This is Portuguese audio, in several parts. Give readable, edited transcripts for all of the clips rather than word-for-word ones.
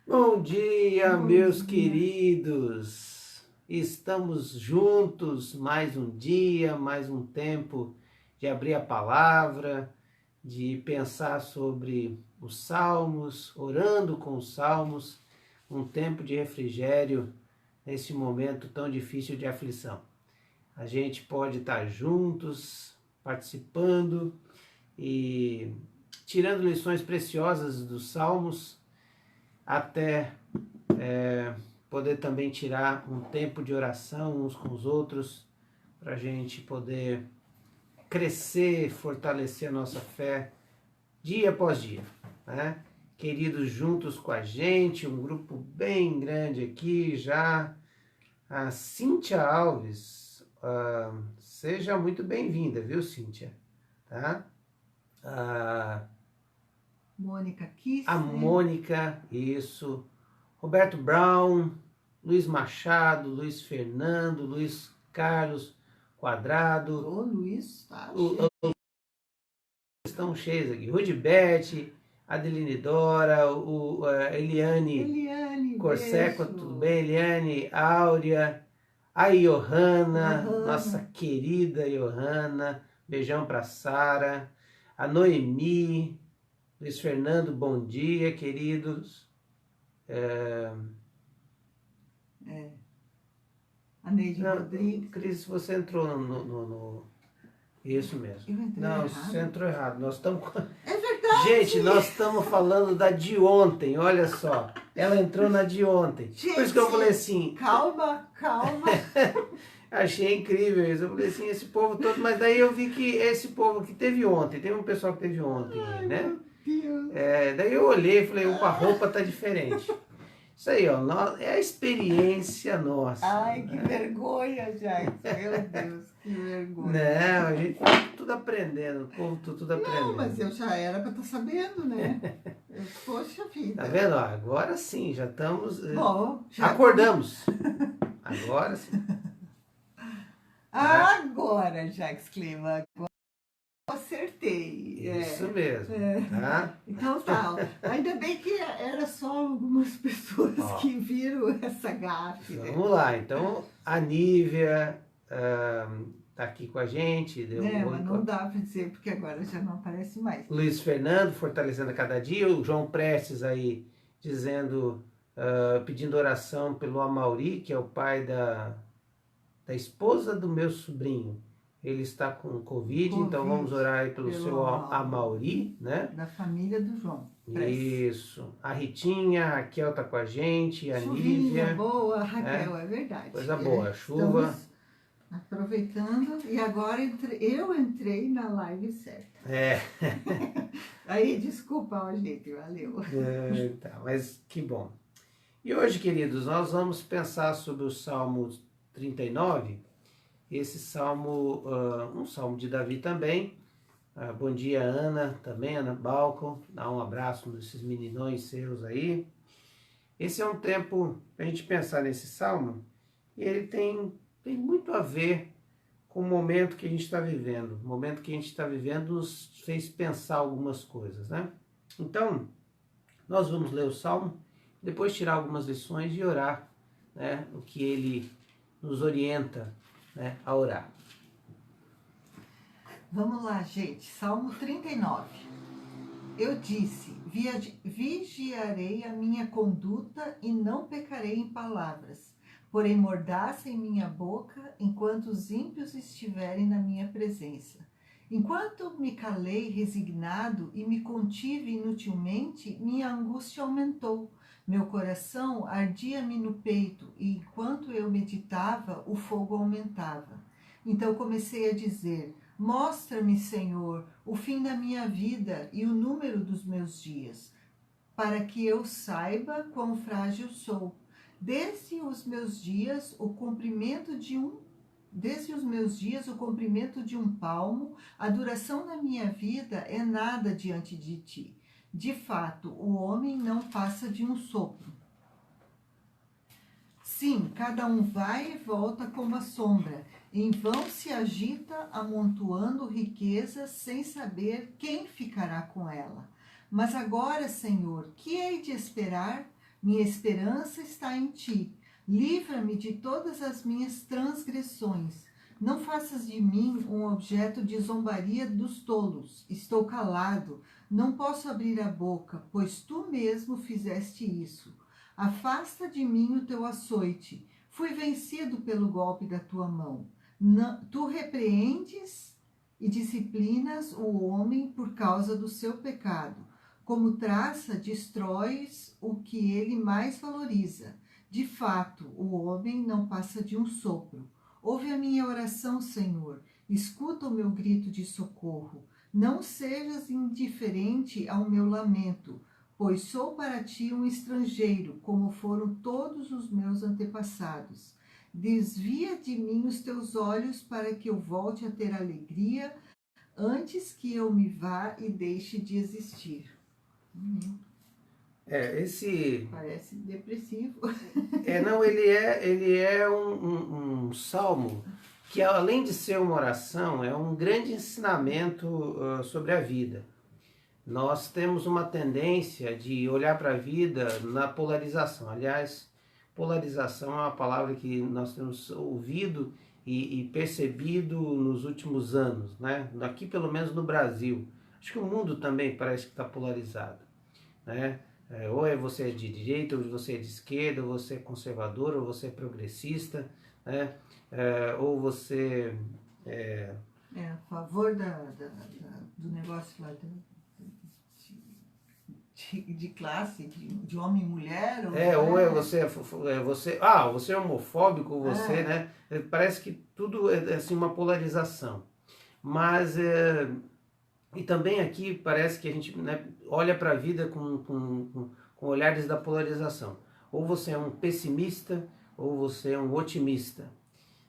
Bom dia, Bom meus dia. queridos. Estamos juntos mais um dia, mais um tempo de abrir a palavra, de pensar sobre os salmos, orando com os salmos, um tempo de refrigério nesse momento tão difícil de aflição. A gente pode estar juntos, participando e tirando lições preciosas dos salmos, até poder também tirar um tempo de oração uns com os outros, para a gente poder crescer, fortalecer a nossa fé dia após dia, né? Queridos, juntos com a gente, um grupo bem grande aqui já. A Cíntia Alves, seja muito bem-vinda, viu, Cíntia? Tá? Mônica A Kissler. Mônica, isso. Roberto Brown, Luiz Machado, Luiz Fernando, Luiz Carlos Quadrado, Ô, Luiz, tá o, estão cheios aqui. Rudibete, Adeline Dora, Eliane Eliane, Corseco, tudo beijo. bem? Eliane, Áurea, a Johanna, nossa Johanna. querida Johanna, beijão pra Sara, a Noemi, Luiz Fernando, bom dia, queridos. A Neide Não, Rodrigues. Cris, você entrou Isso mesmo. Eu entrei Não, errado. você entrou errado. Nós estamos. É verdade. Gente, nós estamos falando da de ontem, olha só. Ela entrou na de ontem. Gente, Por isso que eu falei assim. calma. Achei incrível isso. Eu falei assim, esse povo todo. Mas daí eu vi que esse povo que teve ontem, teve um pessoal que teve ontem, Ai, né? meu Deus. Daí eu olhei e falei, opa, a roupa tá diferente. Isso aí, ó, é a experiência nossa. Ai, que vergonha, Jackson. Meu Deus, que vergonha. Não, a gente tá tudo aprendendo, o povo tudo aprendendo. Não, mas eu já era pra estar sabendo, né? Poxa vida. Tá vendo? Ó, agora sim, já estamos. Bom, já acordamos. Agora sim. Agora, Jax Clima, acertei. Isso mesmo. Tá? Então tá. Ainda bem que era só algumas pessoas que viram essa gafe. Vamos lá. Então, a Nívia tá aqui com a gente. Mas não dá para dizer, porque agora já não aparece mais. Luiz Fernando, fortalecendo a cada dia. O João Prestes aí, dizendo, pedindo oração pelo Amauri, que é o pai da esposa do meu sobrinho. Ele está com Covid, então vamos orar aí pelo seu Amauri, né? Da família do João. Isso. A Ritinha, a Raquel tá com a gente, a Chuvinha Nívia. boa, Raquel, é verdade. Coisa boa, chuva. Estamos aproveitando, e agora eu entrei na live certa. Aí, desculpa, ó, gente, valeu. Tá, mas que bom. E hoje, queridos, nós vamos pensar sobre o Salmo 39, esse salmo, um salmo de Davi também. Bom dia, Ana, também, Ana Balcon, dá um abraço nesses meninões seus aí. Esse é um tempo para a gente pensar nesse salmo, e ele tem muito a ver com o momento que a gente está vivendo. O momento que a gente está vivendo nos fez pensar algumas coisas, né? Então, nós vamos ler o salmo, depois tirar algumas lições e orar, né? O que ele nos orienta, né, a orar. Vamos lá, gente. Salmo 39. Eu disse, vigiarei a minha conduta e não pecarei em palavras, porém mordaça em minha boca enquanto os ímpios estiverem na minha presença. Enquanto me calei resignado e me contive inutilmente, minha angústia aumentou. Meu coração ardia-me no peito, e enquanto eu meditava, o fogo aumentava. Então comecei a dizer, mostra-me, Senhor, o fim da minha vida e o número dos meus dias, para que eu saiba quão frágil sou. Desde os meus dias, o comprimento de um palmo, a duração da minha vida é nada diante de ti. De fato, o homem não passa de um sopro. Sim, cada um vai e volta como a sombra. Em vão se agita, amontoando riquezas, sem saber quem ficará com ela. Mas agora, Senhor, que hei de esperar? Minha esperança está em ti. Livra-me de todas as minhas transgressões. Não faças de mim um objeto de zombaria dos tolos. Estou calado, não posso abrir a boca, pois tu mesmo fizeste isso. Afasta de mim o teu açoite. Fui vencido pelo golpe da tua mão. Tu repreendes e disciplinas o homem por causa do seu pecado. Como traça, destróis o que ele mais valoriza. De fato, o homem não passa de um sopro. Ouve a minha oração, Senhor. Escuta o meu grito de socorro. Não sejas indiferente ao meu lamento, pois sou para ti um estrangeiro, como foram todos os meus antepassados. Desvia de mim os teus olhos para que eu volte a ter alegria antes que eu me vá e deixe de existir. Esse... Parece depressivo. Não, ele é um salmo que, além de ser uma oração, é um grande ensinamento sobre a vida. Nós temos uma tendência de olhar para a vida na polarização. Aliás, polarização é uma palavra que nós temos ouvido e percebido nos últimos anos, né? Aqui, pelo menos no Brasil. Acho que o mundo também parece que está polarizado, né? Ou você é de direita, ou você é de esquerda, ou você é conservador, ou você é progressista, né? Ou você a favor do negócio lá de classe, de homem e mulher. Ou você é homofóbico, você, né? Parece que tudo é assim, uma polarização. Mas e também aqui parece que a gente, né, olha para a vida com olhares da polarização. Ou você é um pessimista, ou você é um otimista.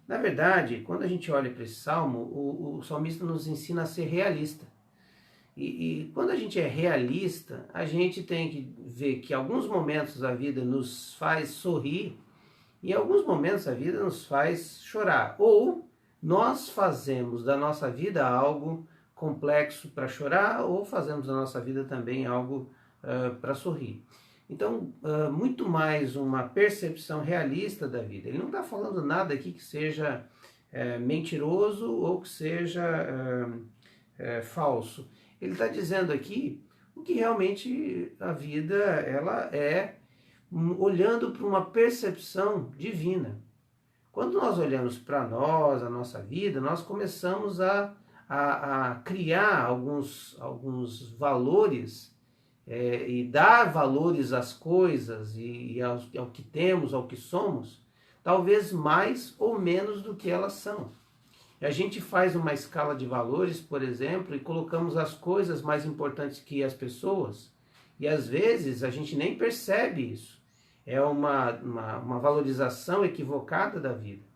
Na verdade, quando a gente olha para esse salmo, o salmista nos ensina a ser realista. E quando a gente é realista, a gente tem que ver que em alguns momentos a vida nos faz sorrir, e em alguns momentos a vida nos faz chorar. Ou nós fazemos da nossa vida algo complexo para chorar, ou fazemos da nossa vida também algo para sorrir. Então, muito mais uma percepção realista da vida. Ele não está falando nada aqui que seja mentiroso ou que seja falso. Ele está dizendo aqui o que realmente a vida ela é, olhando para uma percepção divina. Quando nós olhamos para nós, a nossa vida, nós começamos a criar alguns valores e dar valores às coisas e ao que temos, ao que somos, talvez mais ou menos do que elas são. A gente faz uma escala de valores, por exemplo, e colocamos as coisas mais importantes que as pessoas, e às vezes a gente nem percebe isso. É uma valorização equivocada da vida.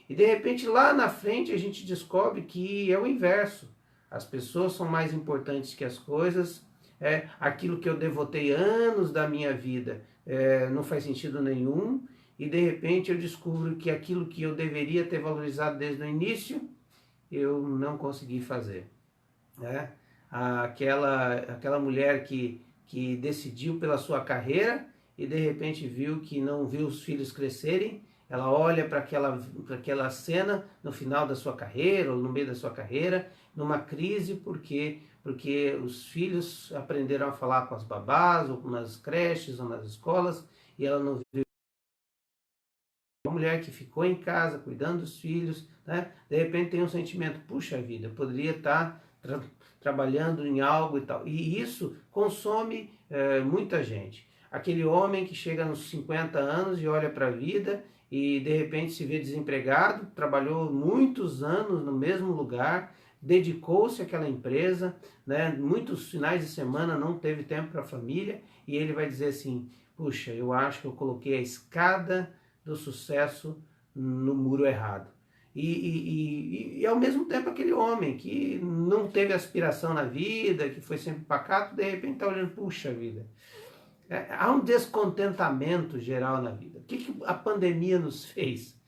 E de repente lá na frente a gente descobre que é o inverso. As pessoas são mais importantes que as coisas, aquilo que eu devotei anos da minha vida não faz sentido nenhum, e de repente eu descubro que aquilo que eu deveria ter valorizado desde o início, eu não consegui fazer. Aquela mulher que decidiu pela sua carreira e de repente viu que não viu os filhos crescerem, ela olha para aquela cena no final da sua carreira ou no meio da sua carreira, numa crise porque os filhos aprenderam a falar com as babás, ou nas creches, ou nas escolas, e ela não viu. Uma mulher que ficou em casa cuidando dos filhos, né? De repente tem um sentimento, puxa vida, eu poderia estar trabalhando em algo e tal. E isso consome muita gente. Aquele homem que chega nos 50 anos e olha para a vida e de repente se vê desempregado, trabalhou muitos anos no mesmo lugar, dedicou-se àquela empresa, né? Muitos finais de semana não teve tempo para a família, e ele vai dizer assim, puxa, eu acho que eu coloquei a escada do sucesso no muro errado. E ao mesmo tempo aquele homem que não teve aspiração na vida, que foi sempre pacato, de repente está olhando, puxa vida. Há um descontentamento geral na vida. O que a pandemia nos fez?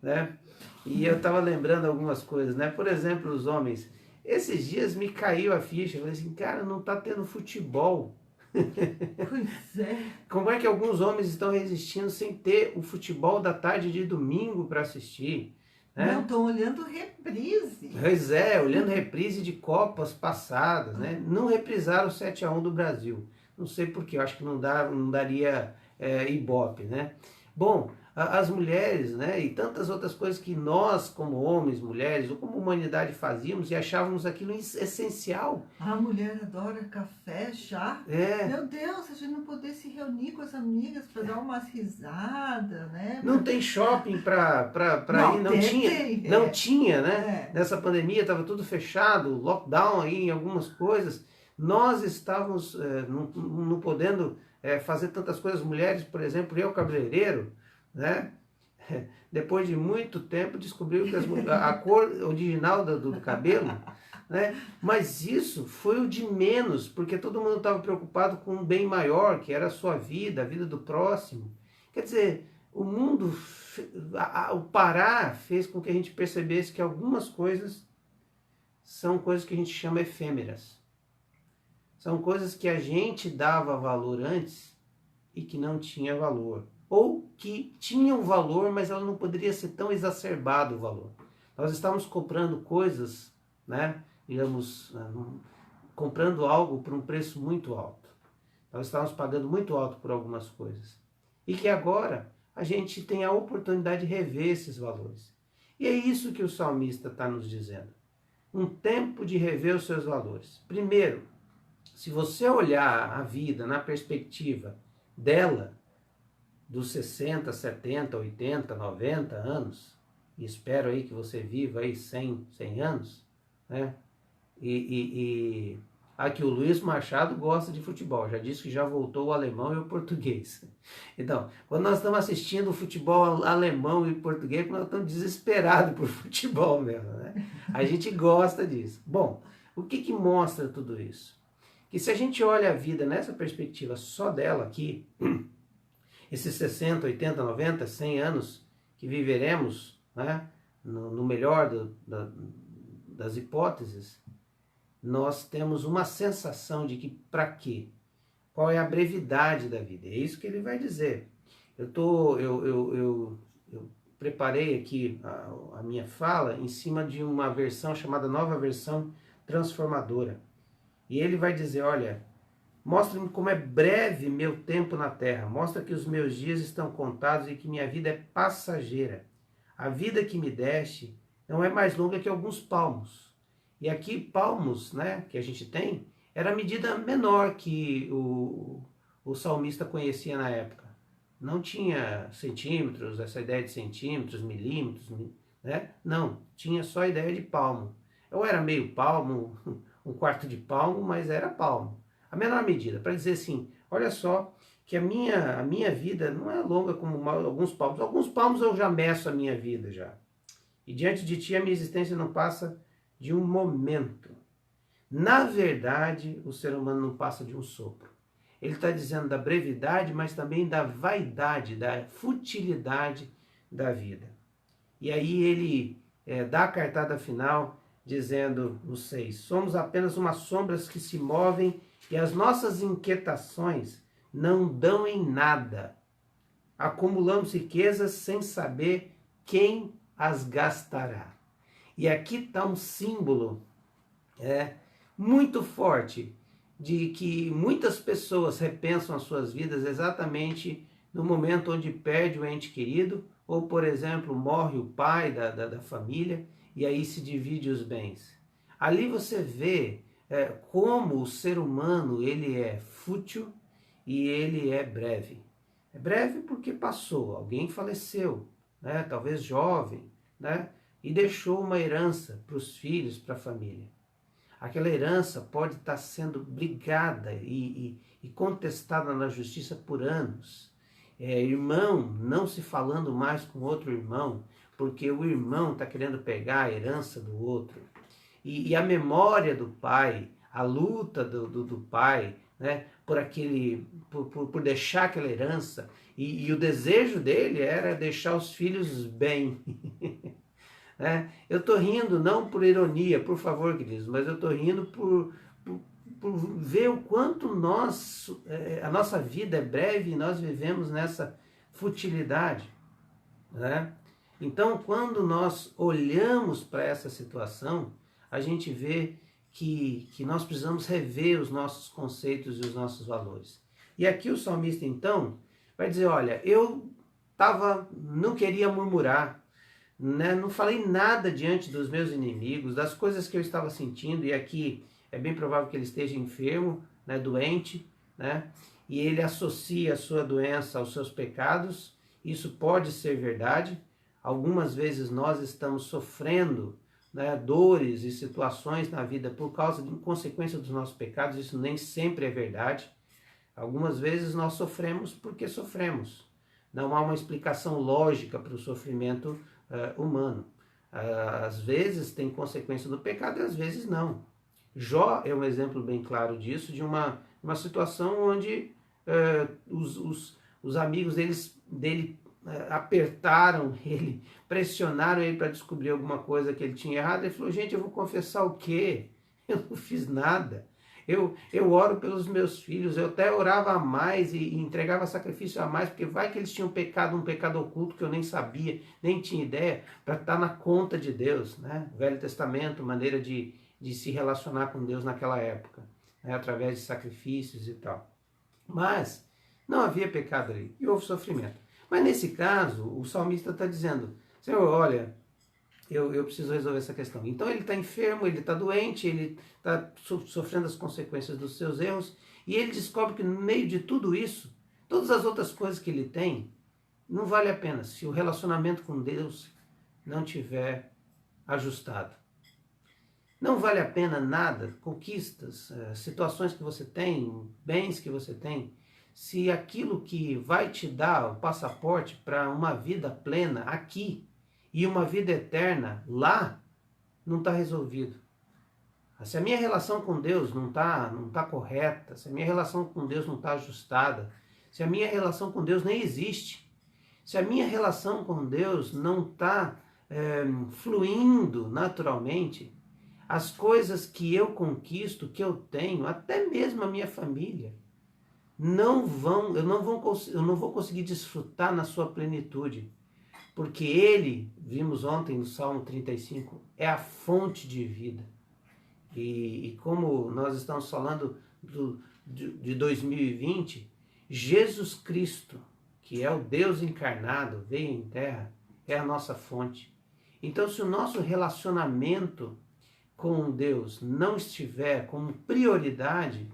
Né? E eu estava lembrando algumas coisas, né? Por exemplo, os homens. Esses dias me caiu a ficha, eu falei assim, cara, não está tendo futebol. Pois é. Como é que alguns homens estão resistindo sem ter o futebol da tarde de domingo para assistir, né? Não, estão olhando reprise. Pois é, olhando reprise de Copas passadas, né? Não reprisaram o 7-1 do Brasil. Não sei por quê, eu acho que não daria ibope, né? Bom, as mulheres, né, e tantas outras coisas que nós, como homens, mulheres, ou como humanidade fazíamos e achávamos aquilo essencial. A mulher adora café, chá. É. Meu Deus, a gente não poder se reunir com as amigas para dar umas risadas, né? Não tem shopping para ir, não tinha, né? Nessa pandemia estava tudo fechado, lockdown aí em algumas coisas. Nós estávamos não podendo fazer tantas coisas. Mulheres, por exemplo, eu, cabeleireiro, né? Depois de muito tempo descobriu que a cor original do cabelo, né? Mas isso foi o de menos, porque todo mundo estava preocupado com um bem maior, que era a sua vida, a vida do próximo. Quer dizer, o mundo, o parar fez com que a gente percebesse que algumas coisas são coisas que a gente chama efêmeras. São coisas que a gente dava valor antes e que não tinha valor. Ou que tinham valor, mas ela não poderia ser tão exacerbado o valor. Nós estávamos comprando coisas, né, digamos, comprando algo por um preço muito alto. Nós estávamos pagando muito alto por algumas coisas. E que agora a gente tem a oportunidade de rever esses valores. E é isso que o salmista está nos dizendo. Um tempo de rever os seus valores. Primeiro, se você olhar a vida na perspectiva dela, dos 60, 70, 80, 90 anos, e espero aí que você viva aí 100 anos, né? Aqui o Luiz Machado gosta de futebol, já disse que já voltou o alemão e o português. Então, quando nós estamos assistindo o futebol alemão e português, nós estamos desesperados por futebol mesmo, né? A gente gosta disso. Bom, o que mostra tudo isso? Que se a gente olha a vida nessa perspectiva só dela aqui, esses 60, 80, 90, 100 anos que viveremos, né, no melhor das hipóteses, nós temos uma sensação de que para quê? Qual é a brevidade da vida? É isso que ele vai dizer. Eu preparei aqui a minha fala em cima de uma versão chamada Nova Versão Transformadora. E ele vai dizer, olha, mostra-me como é breve meu tempo na terra, mostra que os meus dias estão contados e que minha vida é passageira. A vida que me deste não é mais longa que alguns palmos. E aqui, palmos, né, que a gente tem, era a medida menor que o salmista conhecia na época. Não tinha centímetros, essa ideia de centímetros, milímetros, né? Não, tinha só a ideia de palmo. Ou era meio palmo, um quarto de palmo, mas era palmo. A menor medida, para dizer assim, olha só, que a minha vida não é longa como alguns palmos. Alguns palmos eu já meço a minha vida já. E diante de ti a minha existência não passa de um momento. Na verdade, o ser humano não passa de um sopro. Ele está dizendo da brevidade, mas também da vaidade, da futilidade da vida. E aí ele dá a cartada final, dizendo no 6, somos apenas umas sombras que se movem e as nossas inquietações não dão em nada. Acumulamos riquezas sem saber quem as gastará. E aqui está um símbolo muito forte de que muitas pessoas repensam as suas vidas exatamente no momento onde perde o ente querido, ou, por exemplo, morre o pai da família, e aí se divide os bens. Ali você vê como o ser humano ele é fútil e ele é breve. É breve porque passou, alguém faleceu, né, talvez jovem, né, e deixou uma herança para os filhos, para a família. Aquela herança pode estar sendo brigada e contestada na justiça por anos. Irmão não se falando mais com outro irmão, porque o irmão está querendo pegar a herança do outro. E a memória do pai, a luta do pai, né, por deixar aquela herança, e o desejo dele era deixar os filhos bem. Eu estou rindo não por ironia, por favor, queridos, mas eu estou rindo por ver o quanto a nossa vida é breve e nós vivemos nessa futilidade, né? Então, quando nós olhamos para essa situação, a gente vê que nós precisamos rever os nossos conceitos e os nossos valores. E aqui o salmista, então, vai dizer, olha, eu não queria murmurar, né? Não falei nada diante dos meus inimigos, das coisas que eu estava sentindo, e aqui é bem provável que ele esteja enfermo, né, doente, né? E ele associa a sua doença aos seus pecados. Isso pode ser verdade. Algumas vezes nós estamos sofrendo, né, dores e situações na vida por causa de consequência dos nossos pecados. Isso nem sempre é verdade. Algumas vezes nós sofremos porque sofremos. Não há uma explicação lógica para o sofrimento humano. Às vezes tem consequência do pecado e às vezes não. Jó é um exemplo bem claro disso, de uma situação onde os amigos dele apertaram ele, pressionaram ele para descobrir alguma coisa que ele tinha errado. Ele falou, gente, eu vou confessar o quê? Eu não fiz nada. Eu oro pelos meus filhos, eu até orava a mais e entregava sacrifício a mais, porque vai que eles tinham pecado, um pecado oculto que eu nem sabia, nem tinha ideia, para estar na conta de Deus, né? Velho Testamento, maneira de se relacionar com Deus naquela época, né? Através de sacrifícios e tal. Mas não havia pecado ali, e houve sofrimento. Mas nesse caso, o salmista está dizendo, Senhor, olha, eu preciso resolver essa questão. Então ele está enfermo, ele está doente, ele está sofrendo as consequências dos seus erros, e ele descobre que no meio de tudo isso, todas as outras coisas que ele tem, não vale a pena se o relacionamento com Deus não tiver ajustado. Não vale a pena nada, conquistas, situações que você tem, bens que você tem, se aquilo que vai te dar o passaporte para uma vida plena aqui e uma vida eterna lá, não está resolvido. Se a minha relação com Deus não tá correta, se a minha relação com Deus não está ajustada, se a minha relação com Deus nem existe, se a minha relação com Deus não está fluindo naturalmente, as coisas que eu conquisto, que eu tenho, até mesmo a minha família, eu não vou conseguir desfrutar na sua plenitude. Porque ele, vimos ontem no Salmo 35, é a fonte de vida. E como nós estamos falando de 2020, Jesus Cristo, que é o Deus encarnado, veio em terra, é a nossa fonte. Então, se o nosso relacionamento com Deus não estiver como prioridade,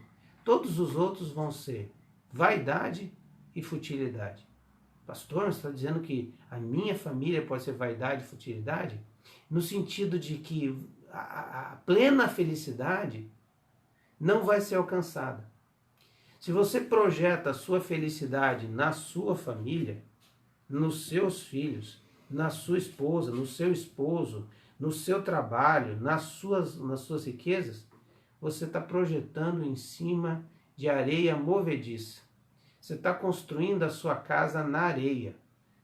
todos os outros vão ser vaidade e futilidade. Pastor, você está dizendo que a minha família pode ser vaidade e futilidade? No sentido de que a plena felicidade não vai ser alcançada. Se você projeta a sua felicidade na sua família, nos seus filhos, na sua esposa, no seu esposo, no seu trabalho, nas suas riquezas, você está projetando em cima de areia movediça. Você está construindo a sua casa na areia.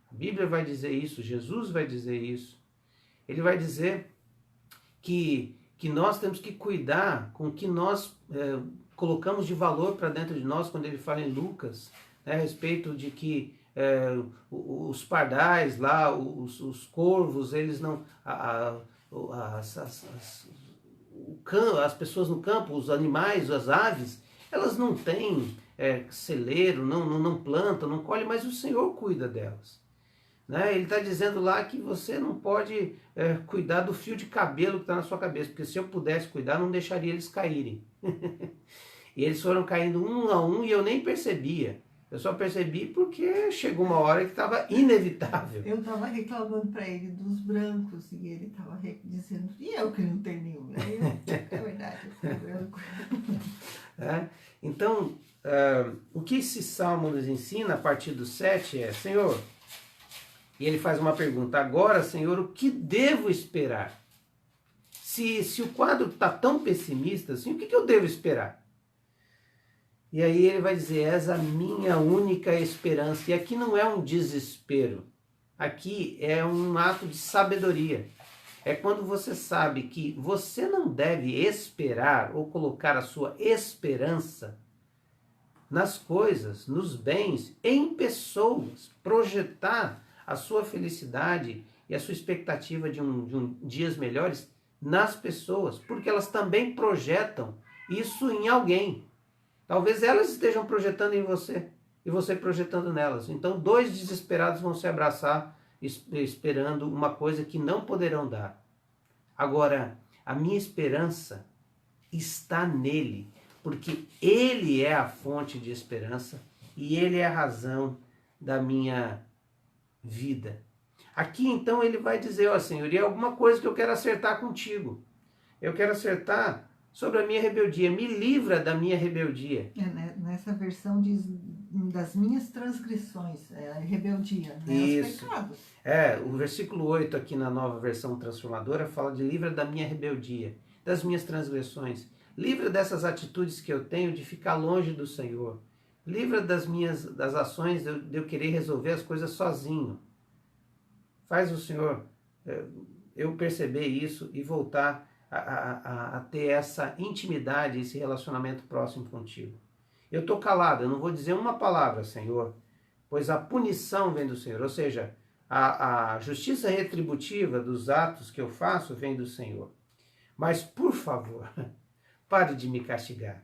A Bíblia vai dizer isso, Jesus vai dizer isso. Ele vai dizer que nós temos que cuidar com o que nós colocamos de valor para dentro de nós, quando ele fala em Lucas, né, a respeito de que os pardais lá, os corvos, eles não... as pessoas no campo, os animais, as aves, elas não têm celeiro, não plantam, não colhem, mas o Senhor cuida delas. Né? Ele está dizendo lá que você não pode cuidar do fio de cabelo que está na sua cabeça, porque se eu pudesse cuidar, não deixaria eles caírem. E eles foram caindo um a um e eu nem percebia. Eu só percebi porque chegou uma hora que estava inevitável. Eu estava reclamando para ele dos brancos e ele estava dizendo, e eu que não tenho nenhum. É verdade, eu sou branco. Então, o que esse salmo nos ensina a partir do 7 é, Senhor, e ele faz uma pergunta, agora, Senhor, o que devo esperar? Se o quadro está tão pessimista assim, o que eu devo esperar? E aí ele vai dizer, és a minha única esperança. E aqui não é um desespero, aqui é um ato de sabedoria. É quando você sabe que você não deve esperar ou colocar a sua esperança nas coisas, nos bens, em pessoas, projetar a sua felicidade e a sua expectativa de um dias melhores nas pessoas, porque elas também projetam isso em alguém. Talvez elas estejam projetando em você e você projetando nelas. Então, dois desesperados vão se abraçar esperando uma coisa que não poderão dar. Agora, a minha esperança está nele, porque ele é a fonte de esperança e ele é a razão da minha vida. Aqui então ele vai dizer, ó Senhor, e alguma coisa que eu quero acertar contigo. Eu quero acertar sobre a minha rebeldia. Me livra da minha rebeldia. Nessa versão diz das minhas transgressões, rebeldia, né? Os pecados. O versículo 8 aqui na Nova Versão Transformadora fala de livra da minha rebeldia, das minhas transgressões. Livra dessas atitudes que eu tenho de ficar longe do Senhor. Livra das ações de eu querer resolver as coisas sozinho. Faz o Senhor eu perceber isso e voltar a ter essa intimidade, esse relacionamento próximo contigo. Eu estou calado, eu não vou dizer uma palavra, Senhor, pois a punição vem do Senhor, ou seja, a justiça retributiva dos atos que eu faço vem do Senhor. Mas, por favor, pare de me castigar.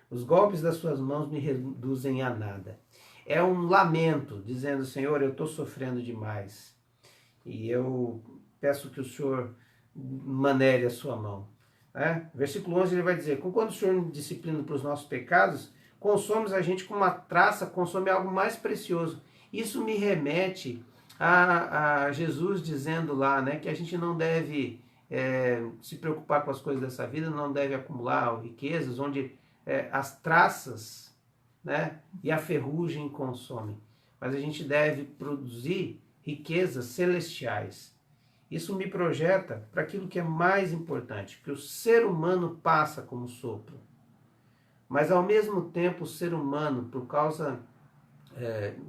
Os golpes das suas mãos me reduzem a nada. É um lamento, dizendo, Senhor, eu estou sofrendo demais. E eu peço que o Senhor manere a sua mão. Versículo 11 ele vai dizer, quando o Senhor nos disciplina para os nossos pecados, consome a gente com uma traça, consome algo mais precioso. Isso me remete a Jesus dizendo lá, que a gente não deve se preocupar com as coisas dessa vida, não deve acumular riquezas, onde as traças e a ferrugem consomem. Mas a gente deve produzir riquezas celestiais. Isso me projeta para aquilo que é mais importante, que o ser humano passa como sopro. Mas ao mesmo tempo o ser humano, por causa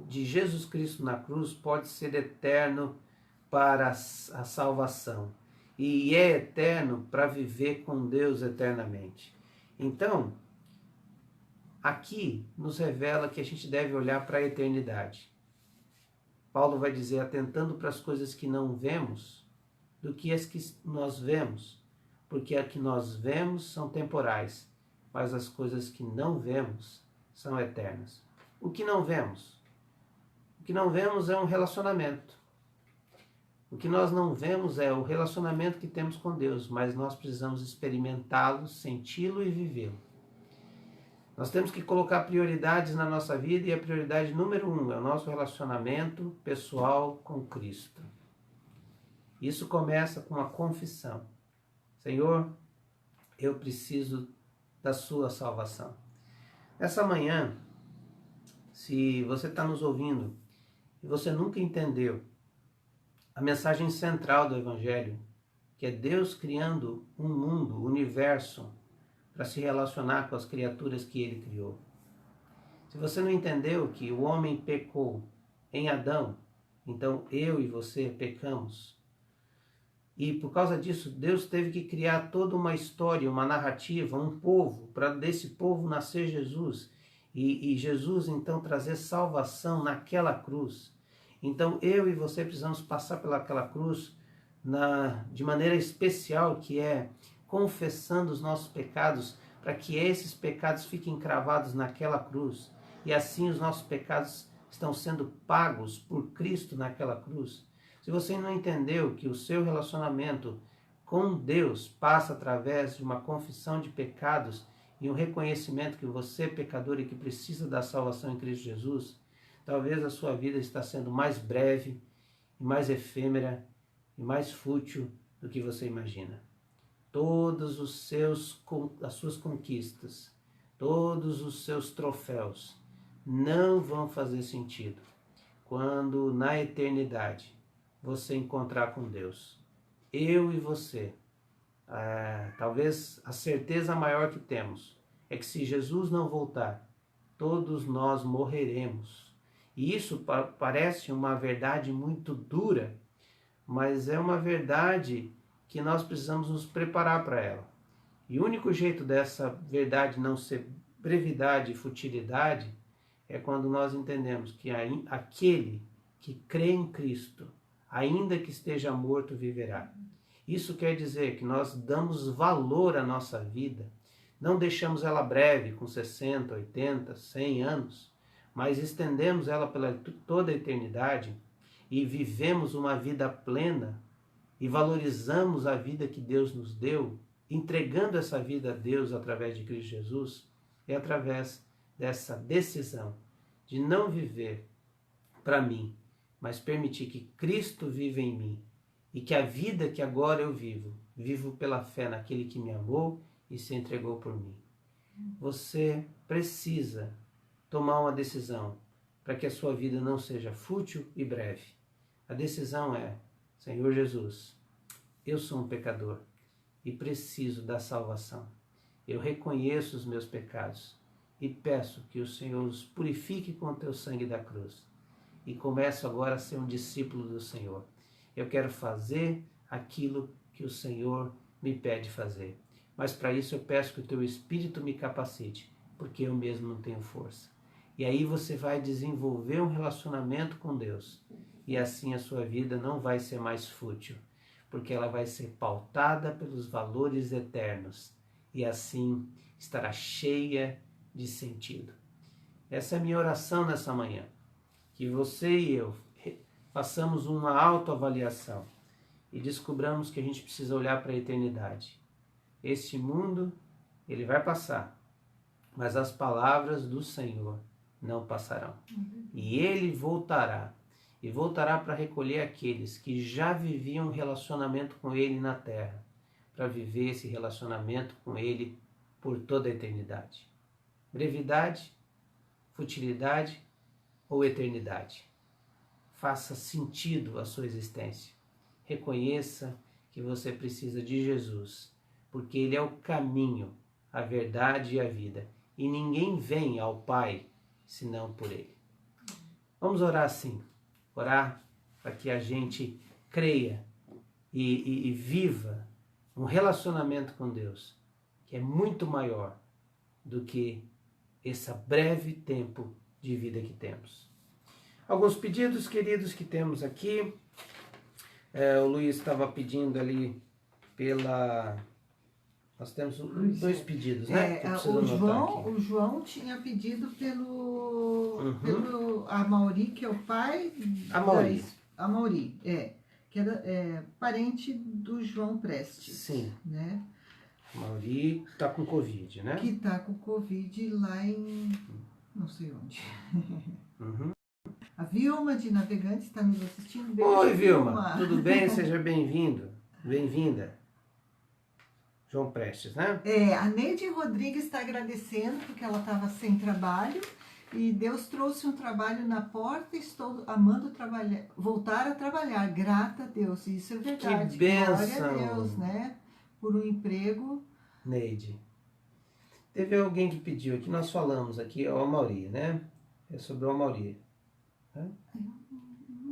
de Jesus Cristo na cruz, pode ser eterno para a salvação. E é eterno para viver com Deus eternamente. Então, aqui nos revela que a gente deve olhar para a eternidade. Paulo vai dizer, atentando para as coisas que não vemos, do que as que nós vemos, porque as que nós vemos são temporais, mas as coisas que não vemos são eternas. O que não vemos? O que não vemos é um relacionamento. O que nós não vemos é o relacionamento que temos com Deus, mas nós precisamos experimentá-lo, senti-lo e vivê-lo. Nós temos que colocar prioridades na nossa vida e a prioridade número 1 é o nosso relacionamento pessoal com Cristo. Isso começa com a confissão. Senhor, eu preciso da sua salvação. Essa manhã, se você está nos ouvindo e você nunca entendeu a mensagem central do Evangelho, que é Deus criando um mundo, um universo, para se relacionar com as criaturas que Ele criou. Se você não entendeu que o homem pecou em Adão, então eu e você pecamos. E por causa disso, Deus teve que criar toda uma história, uma narrativa, um povo, para desse povo nascer Jesus. E Jesus, então, trazer salvação naquela cruz. Então, eu e você precisamos passar pelaquela cruz de maneira especial, que é confessando os nossos pecados, para que esses pecados fiquem cravados naquela cruz. E assim os nossos pecados estão sendo pagos por Cristo naquela cruz. Se você não entendeu que o seu relacionamento com Deus passa através de uma confissão de pecados e um reconhecimento que você é pecador e que precisa da salvação em Cristo Jesus, talvez a sua vida está sendo mais breve, mais efêmera e mais fútil do que você imagina. Todas as suas conquistas, todos os seus troféus não vão fazer sentido quando na eternidade você encontrar com Deus. Eu e você, talvez a certeza maior que temos é que se Jesus não voltar, todos nós morreremos. E isso parece uma verdade muito dura, mas é uma verdade que nós precisamos nos preparar para ela. E o único jeito dessa verdade não ser brevidade e futilidade é quando nós entendemos que aquele que crê em Cristo, ainda que esteja morto, viverá. Isso quer dizer que nós damos valor à nossa vida, não deixamos ela breve, com 60, 80, 100 anos, mas estendemos ela pela toda a eternidade e vivemos uma vida plena e valorizamos a vida que Deus nos deu, entregando essa vida a Deus através de Cristo Jesus, é através dessa decisão de não viver para mim, mas permitir que Cristo viva em mim e que a vida que agora eu vivo pela fé naquele que me amou e se entregou por mim. Você precisa tomar uma decisão para que a sua vida não seja fútil e breve. A decisão é: Senhor Jesus, eu sou um pecador e preciso da salvação. Eu reconheço os meus pecados e peço que o Senhor os purifique com o teu sangue da cruz. E começo agora a ser um discípulo do Senhor. Eu quero fazer aquilo que o Senhor me pede fazer. Mas para isso eu peço que o teu Espírito me capacite, porque eu mesmo não tenho força. E aí você vai desenvolver um relacionamento com Deus. E assim a sua vida não vai ser mais fútil, porque ela vai ser pautada pelos valores eternos. E assim estará cheia de sentido. Essa é a minha oração nessa manhã. Que você e eu façamos uma autoavaliação e descobramos que a gente precisa olhar para a eternidade. Este mundo, ele vai passar, mas as palavras do Senhor não passarão. E ele voltará, e voltará para recolher aqueles que já viviam um relacionamento com ele na terra, para viver esse relacionamento com ele por toda a eternidade. Brevidade, futilidade ou eternidade. Faça sentido a sua existência. Reconheça que você precisa de Jesus, porque Ele é o caminho, a verdade e a vida. E ninguém vem ao Pai senão por Ele. Vamos orar assim. Orar para que a gente creia e viva um relacionamento com Deus, que é muito maior do que esse breve tempo de vida que temos. Alguns pedidos, queridos, que temos aqui. O Luiz estava pedindo ali pela... Nós temos dois pedidos, né? O João tinha pedido pelo Amauri, que é o pai... Amauri, que é parente do João Prestes. Sim. Né? Amauri está com Covid, né? Que está com Covid lá em... não sei onde. A Vilma de Navegantes está nos assistindo. Bem. Oi, Vilma. Tudo bem? Seja bem-vindo. Bem-vinda. João Prestes, né? A Neide Rodrigues está agradecendo porque ela estava sem trabalho e Deus trouxe um trabalho na porta e estou amando voltar a trabalhar. Grata a Deus. Isso é verdade. Que bênção. Glória a Deus, né? Por um emprego. Neide. Teve alguém que pediu aqui, nós falamos aqui, é o Amauri, né? É sobre o Amauri.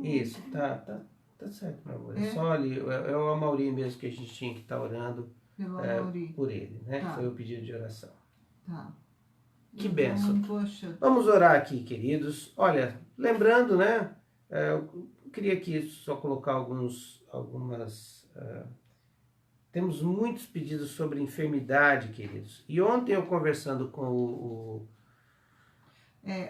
Isso, tá certo, meu amor. É só ali, é o Amauri mesmo que a gente tinha que estar orando por ele, né? Tá. Foi o pedido de oração. Tá. Que bênção. Poxa. Vamos orar aqui, queridos. Olha, lembrando, né? Eu queria aqui só colocar algumas... temos muitos pedidos sobre enfermidade, queridos. E ontem eu conversando com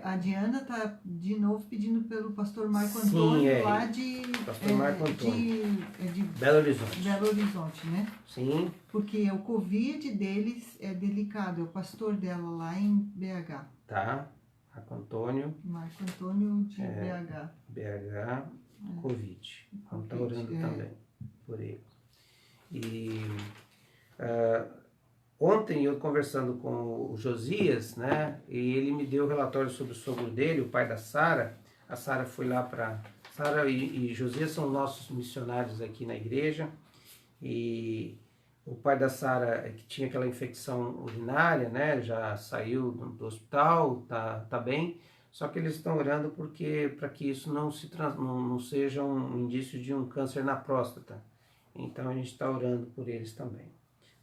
a Diana está de novo pedindo pelo pastor Marco Antônio, lá de... Pastor Marco Antônio. De Belo Horizonte. Belo Horizonte, né? Sim. Porque o Covid deles é delicado, é o pastor dela lá em BH. Tá. Marco Antônio. Marco Antônio de BH. BH, Covid. Vamos estar orando também por ele. E... ontem eu conversando com o Josias, né, e ele me deu o relatório sobre o sogro dele, o pai da Sara. A Sara foi lá para... Sara e Josias são nossos missionários aqui na igreja. E o pai da Sara, que tinha aquela infecção urinária, né, já saiu do hospital, tá bem. Só que eles estão orando porque para que isso não seja um indício de um câncer na próstata. Então a gente está orando por eles também,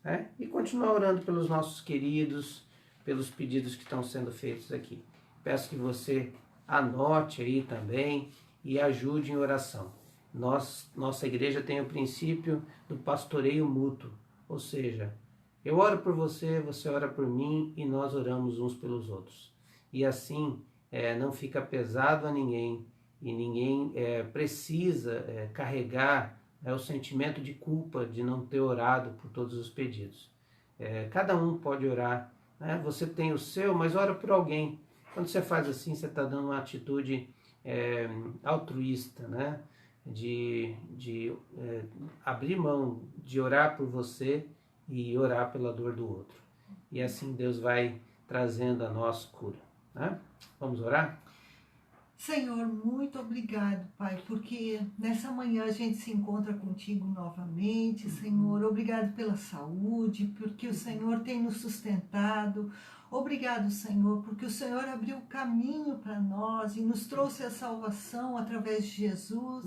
né? E continuar orando pelos nossos queridos, pelos pedidos que estão sendo feitos aqui. Peço que você anote aí também e ajude em oração. Nossa igreja tem o princípio do pastoreio mútuo, ou seja, eu oro por você, você ora por mim e nós oramos uns pelos outros. E assim não fica pesado a ninguém e ninguém precisa carregar o sentimento de culpa de não ter orado por todos os pedidos. Cada um pode orar, né? Você tem o seu, mas ora por alguém. Quando você faz assim, você está dando uma atitude altruísta, né? De abrir mão de orar por você e orar pela dor do outro. E assim Deus vai trazendo a nós cura, né? Vamos orar? Senhor, muito obrigado, Pai, porque nessa manhã a gente se encontra contigo novamente, Senhor. Obrigado pela saúde, porque o Senhor tem nos sustentado. Obrigado, Senhor, porque o Senhor abriu o caminho para nós e nos trouxe a salvação através de Jesus.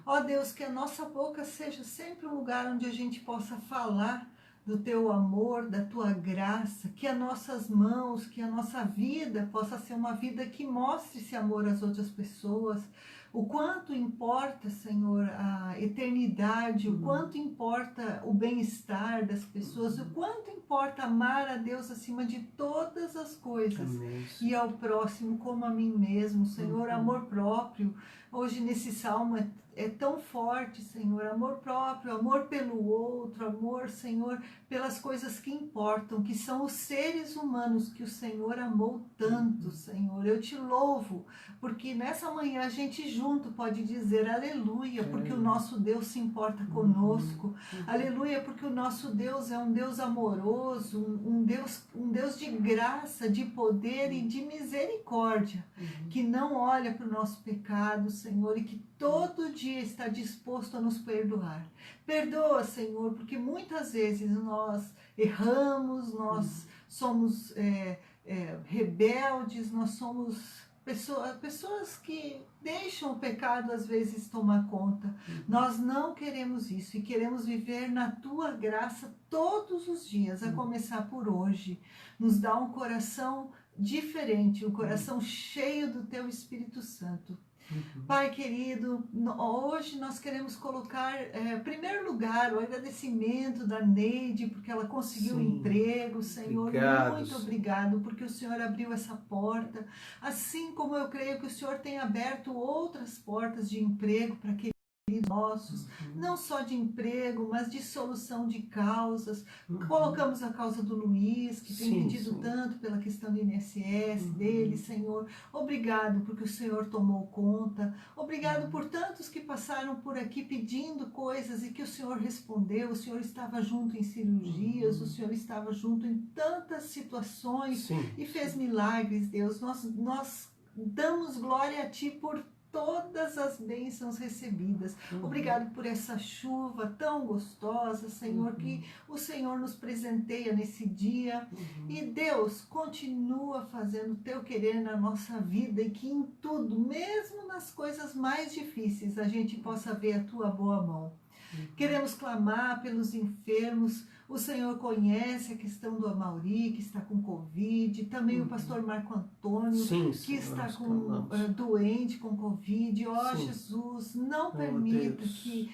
Ó Deus, que a nossa boca seja sempre um lugar onde a gente possa falar do teu amor, da tua graça, que as nossas mãos, que a nossa vida possa ser uma vida que mostre esse amor às outras pessoas. O quanto importa, Senhor, a eternidade, o quanto importa o bem-estar das pessoas, o quanto importa amar a Deus acima de todas as coisas. Amém. E ao próximo como a mim mesmo, Senhor, amor próprio. Hoje nesse salmo é tão forte, Senhor, amor próprio, amor pelo outro, amor, Senhor, pelas coisas que importam, que são os seres humanos que o Senhor amou tanto, Senhor. Eu te louvo, porque nessa manhã a gente junto pode dizer aleluia, porque o nosso Deus se importa conosco, aleluia, porque o nosso Deus é um Deus amoroso, um Deus de graça, de poder e de misericórdia, que não olha para o nosso pecado, Senhor, e que todo dia está disposto a nos perdoar. Perdoa, Senhor, porque muitas vezes nós erramos, nós somos rebeldes, nós somos pessoas que deixam o pecado às vezes tomar conta. Nós não queremos isso e queremos viver na tua graça todos os dias, a começar por hoje. Nos dá um coração diferente, um coração cheio do teu Espírito Santo. Pai querido, hoje nós queremos colocar em primeiro lugar o agradecimento da Neide, porque ela conseguiu um emprego, Senhor. Obrigado, muito obrigado, porque o Senhor abriu essa porta, assim como eu creio que o Senhor tem aberto outras portas de emprego para queridos nossos, não só de emprego, mas de solução de causas. Colocamos a causa do Luiz, que tem pedido tanto pela questão do INSS dele, Senhor. Obrigado porque o Senhor tomou conta. Obrigado por tantos que passaram por aqui pedindo coisas e que o Senhor respondeu. O Senhor estava junto em cirurgias, o Senhor estava junto em tantas situações e fez milagres, Deus. Nós damos glória a Ti por todas as bênçãos recebidas. Obrigado por essa chuva tão gostosa, Senhor, que o Senhor nos presenteia nesse dia. E Deus, continua fazendo o teu querer na nossa vida e que em tudo, mesmo nas coisas mais difíceis, a gente possa ver a tua boa mão. Queremos clamar pelos enfermos. O Senhor conhece a questão do Amauri, que está com Covid, também o pastor Marco Antônio, que está doente com Covid. Jesus, não permita que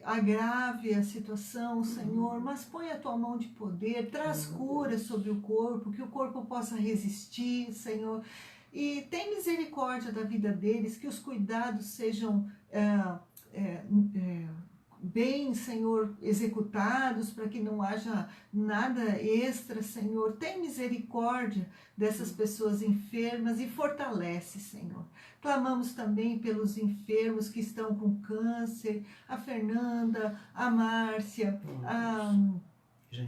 agrave a situação, Senhor, mas põe a tua mão de poder, traz cura sobre o corpo, que o corpo possa resistir, Senhor. E tem misericórdia da vida deles, que os cuidados sejam bem, Senhor, executados, para que não haja nada extra, Senhor. Tem misericórdia dessas pessoas enfermas e fortalece, Senhor. Clamamos também pelos enfermos que estão com câncer, a Fernanda, a Márcia, a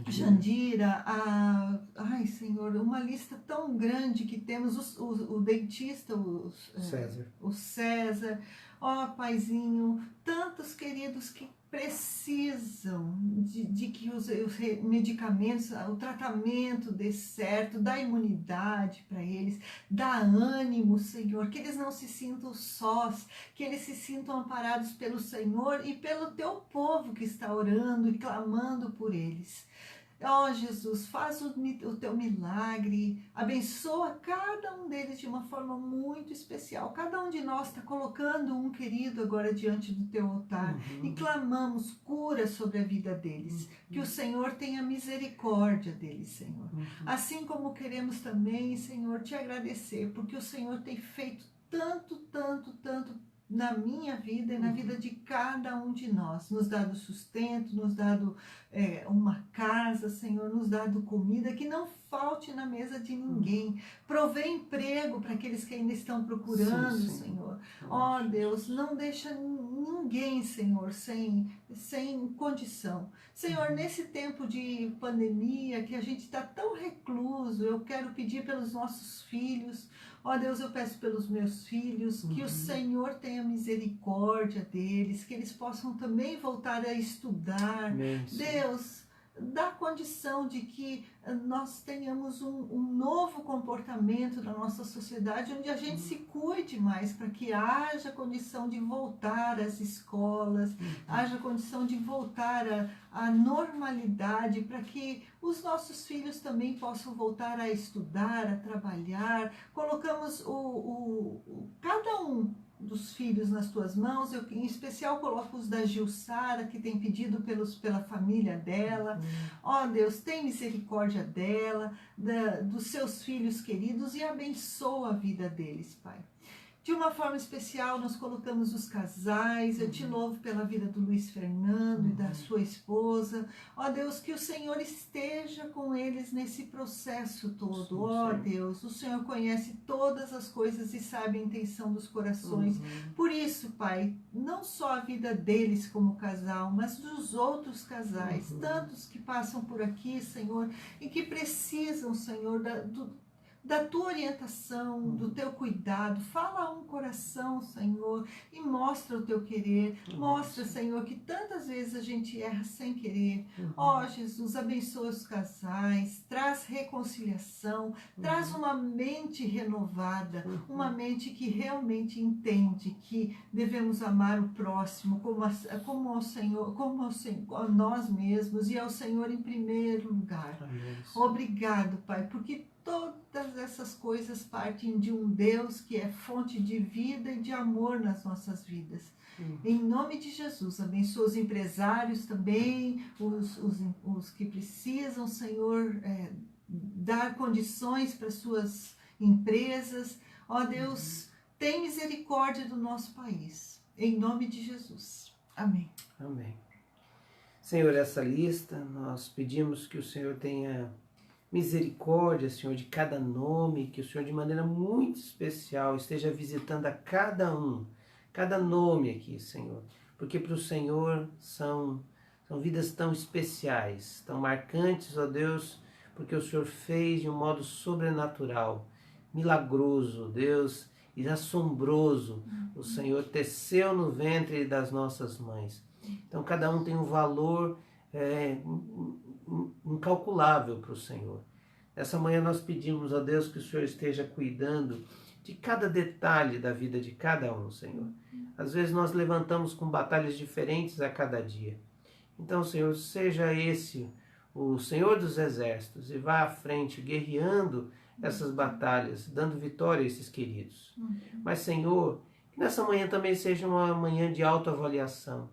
Jandira, ai, Senhor, uma lista tão grande que temos, o dentista, o César. Ó, Paizinho, tantos queridos que precisam de que os medicamentos, o tratamento dê certo, dá imunidade para eles, dá ânimo, Senhor, que eles não se sintam sós, que eles se sintam amparados pelo Senhor e pelo teu povo que está orando e clamando por eles. Ó Jesus, faz o teu milagre, abençoa cada um deles de uma forma muito especial. Cada um de nós está colocando um querido agora diante do teu altar e clamamos cura sobre a vida deles. Que o Senhor tenha misericórdia deles, Senhor. Assim como queremos também, Senhor, te agradecer, porque o Senhor tem feito tanto na minha vida e na vida de cada um de nós, nos dado sustento, nos dado uma casa, Senhor, nos dado comida, que não falte na mesa de ninguém, provê emprego para aqueles que ainda estão procurando, sim, Senhor. Ó Deus, não deixa ninguém, Senhor, sem condição. Senhor, nesse tempo de pandemia, que a gente está tão recluso, eu quero pedir pelos nossos filhos. Ó Deus, eu peço pelos meus filhos, que o Senhor tenha misericórdia deles, que eles possam também voltar a estudar. Amém, Deus, dá condição de que nós tenhamos um novo comportamento na nossa sociedade, onde a gente se cuide mais, para que haja condição de voltar às escolas, haja condição de voltar à normalidade, para que os nossos filhos também possam voltar a estudar, a trabalhar. Colocamos cada um dos filhos nas tuas mãos, eu em especial coloco os da Gilsara, que tem pedido pela família dela. Ó Deus, tem misericórdia dela, dos seus filhos queridos e abençoa a vida deles, Pai. De uma forma especial, nós colocamos os casais. Eu te louvo pela vida do Luiz Fernando e da sua esposa. Ó Deus, que o Senhor esteja com eles nesse processo todo. Ó Deus, o Senhor conhece todas as coisas e sabe a intenção dos corações. Por isso, Pai, não só a vida deles como casal, mas dos outros casais, tantos que passam por aqui, Senhor, e que precisam, Senhor, da tua orientação, do teu cuidado. Fala a um coração, Senhor, e mostra o teu querer. Mostra, Senhor, que tantas vezes a gente erra sem querer. Ó Jesus, abençoa os casais, traz reconciliação, traz uma mente renovada, uma mente que realmente entende que devemos amar o próximo como ao Senhor, a nós mesmos, e ao Senhor em primeiro lugar. Obrigado, Pai, porque todas essas coisas partem de um Deus que é fonte de vida e de amor nas nossas vidas. Em nome de Jesus, abençoa os empresários também, os que precisam, Senhor, dar condições para suas empresas. Ó Deus, tem misericórdia do nosso país. Em nome de Jesus. Amém. Amém. Senhor, essa lista, nós pedimos que o Senhor tenha misericórdia, Senhor, de cada nome, que o Senhor de maneira muito especial esteja visitando a cada nome aqui, Senhor, porque para o Senhor são vidas tão especiais, tão marcantes, ó Deus, porque o Senhor fez de um modo sobrenatural, milagroso, Deus, e assombroso. O Senhor teceu no ventre das nossas mães. Então cada um tem um valor incalculável para o Senhor. Essa manhã nós pedimos a Deus que o Senhor esteja cuidando de cada detalhe da vida de cada um, Senhor. Às vezes nós levantamos com batalhas diferentes a cada dia. Então, Senhor, seja esse o Senhor dos Exércitos e vá à frente, guerreando essas batalhas, dando vitória a esses queridos. Mas, Senhor, que nessa manhã também seja uma manhã de autoavaliação,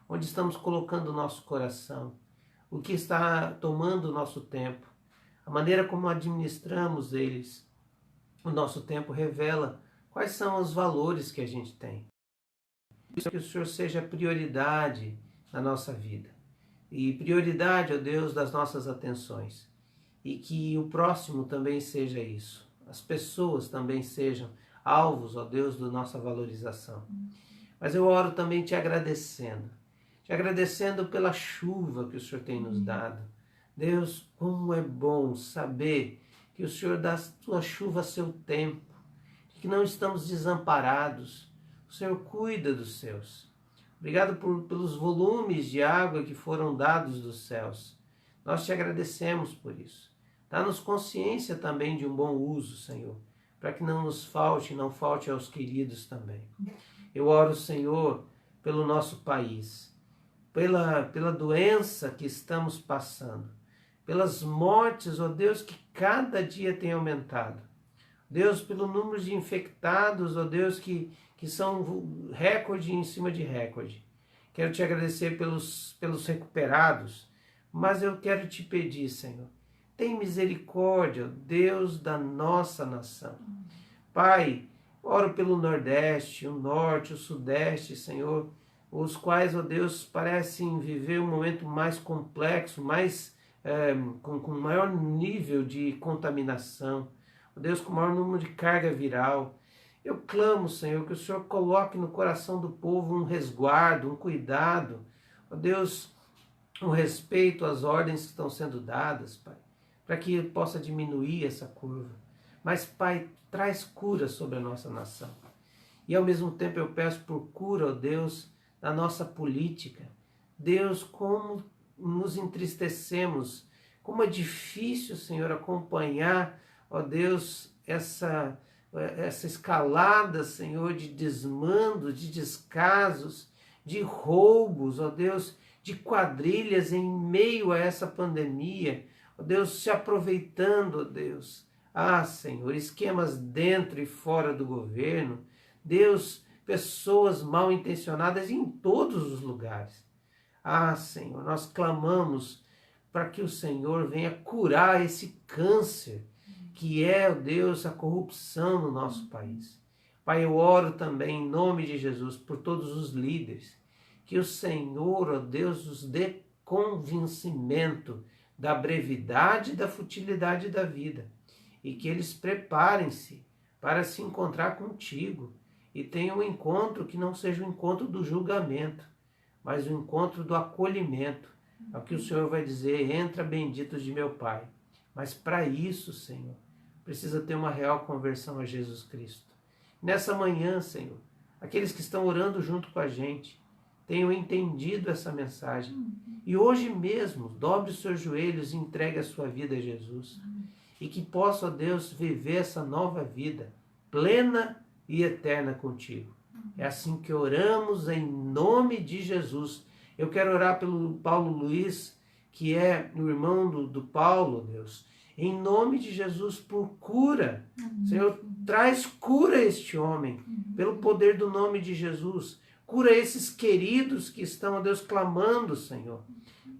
onde estamos colocando o nosso coração, o que está tomando o nosso tempo, a maneira como administramos eles. O nosso tempo revela quais são os valores que a gente tem. Que o Senhor seja prioridade na nossa vida. E prioridade, ó Deus, das nossas atenções. E que o próximo também seja isso. As pessoas também sejam alvos, ó Deus, da nossa valorização. Mas eu oro também te agradecendo pela chuva que o Senhor tem nos dado. Deus, como é bom saber que o Senhor dá a tua chuva a seu tempo, que não estamos desamparados. O Senhor cuida dos seus. Obrigado pelos volumes de água que foram dados dos céus. Nós te agradecemos por isso. Dá-nos consciência também de um bom uso, Senhor, para que não nos falte, não falte aos queridos também. Eu oro, Senhor, pelo nosso país, pela doença que estamos passando, pelas mortes, ó Deus, que cada dia tem aumentado. Deus, pelo número de infectados, ó Deus, que são recorde em cima de recorde. Quero te agradecer pelos recuperados, mas eu quero te pedir, Senhor, tem misericórdia, Deus da nossa nação. Pai, oro pelo Nordeste, o Norte, o Sudeste, Senhor, os quais, ó Deus, parecem viver um momento mais complexo, com maior nível de contaminação. Ó Deus, com maior número de carga viral. Eu clamo, Senhor, que o Senhor coloque no coração do povo um resguardo, um cuidado. Ó Deus, um respeito às ordens que estão sendo dadas, Pai, para que possa diminuir essa curva. Mas, Pai, traz cura sobre a nossa nação. E ao mesmo tempo eu peço por cura, ó Deus, na nossa política. Deus, como nos entristecemos, como é difícil, Senhor, acompanhar, ó Deus, essa escalada, Senhor, de desmando, de descasos, de roubos, ó Deus, de quadrilhas em meio a essa pandemia, ó Deus, se aproveitando, ó Deus. Senhor, esquemas dentro e fora do governo, Deus, pessoas mal intencionadas em todos os lugares. Senhor, nós clamamos para que o Senhor venha curar esse câncer que é, ó Deus, a corrupção no nosso país. Pai, eu oro também em nome de Jesus por todos os líderes, que o Senhor, ó Deus, os dê convencimento da brevidade e da futilidade da vida, e que eles preparem-se para se encontrar contigo e tenham um encontro que não seja um encontro do julgamento, mas um encontro do acolhimento. É o que o Senhor vai dizer: entra, benditos de meu Pai. Mas para isso, Senhor, precisa ter uma real conversão a Jesus Cristo. Nessa manhã, Senhor, aqueles que estão orando junto com a gente tenham entendido essa mensagem. E hoje mesmo, dobre os seus joelhos e entregue a sua vida a Jesus. E que possa, ó Deus, viver essa nova vida, plena e eterna contigo. É assim que oramos em nome de Jesus. Eu quero orar pelo Paulo Luiz, que é o irmão do Paulo, Deus. Em nome de Jesus, por cura. Senhor, traz cura a este homem, pelo poder do nome de Jesus. Cura esses queridos que estão, ó Deus, clamando, Senhor.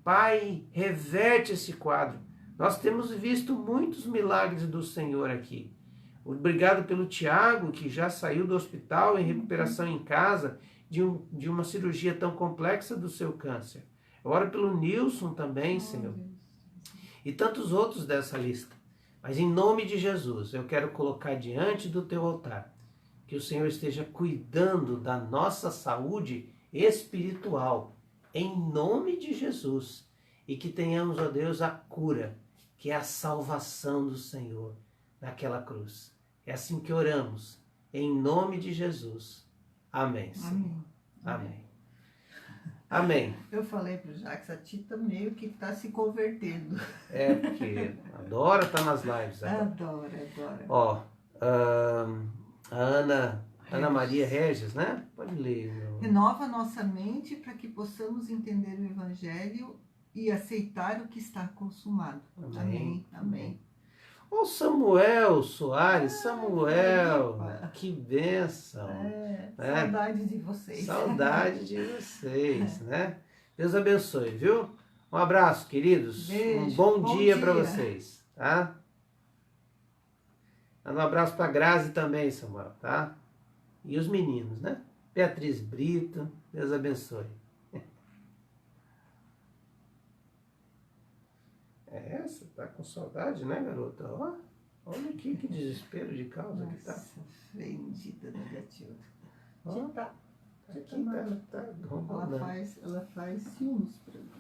Pai, reverte esse quadro. Nós temos visto muitos milagres do Senhor aqui. Obrigado pelo Tiago, que já saiu do hospital em recuperação em casa de uma cirurgia tão complexa do seu câncer. Eu oro pelo Nilson também, Senhor. E tantos outros dessa lista. Mas em nome de Jesus, eu quero colocar diante do teu altar que o Senhor esteja cuidando da nossa saúde espiritual, em nome de Jesus. E que tenhamos, ó Deus, a cura, que é a salvação do Senhor naquela cruz. É assim que oramos, em nome de Jesus. Amém, Senhor. Amém. Amém. Eu falei para o Jacques, a Tita meio que está se convertendo. Porque adora estar nas lives agora. Adora. Ó, a Ana Maria Regis, né? Pode ler. Renova nossa mente para que possamos entender o Evangelho e aceitar o que está consumado. Amém. Ô Samuel Soares, Samuel, que bênção. Saudade de vocês. Saudade de vocês, né? Deus abençoe, viu? Um abraço, queridos. Beijo, um bom dia para vocês, tá? Um abraço para Grazi também, Samuel, tá? E os meninos, né? Beatriz Brito, Deus abençoe. Você tá com saudade, né, garota? Olha aqui que desespero de causa que tá. Nossa, vendida negativa. Tá Ela faz ciúmes pra mim.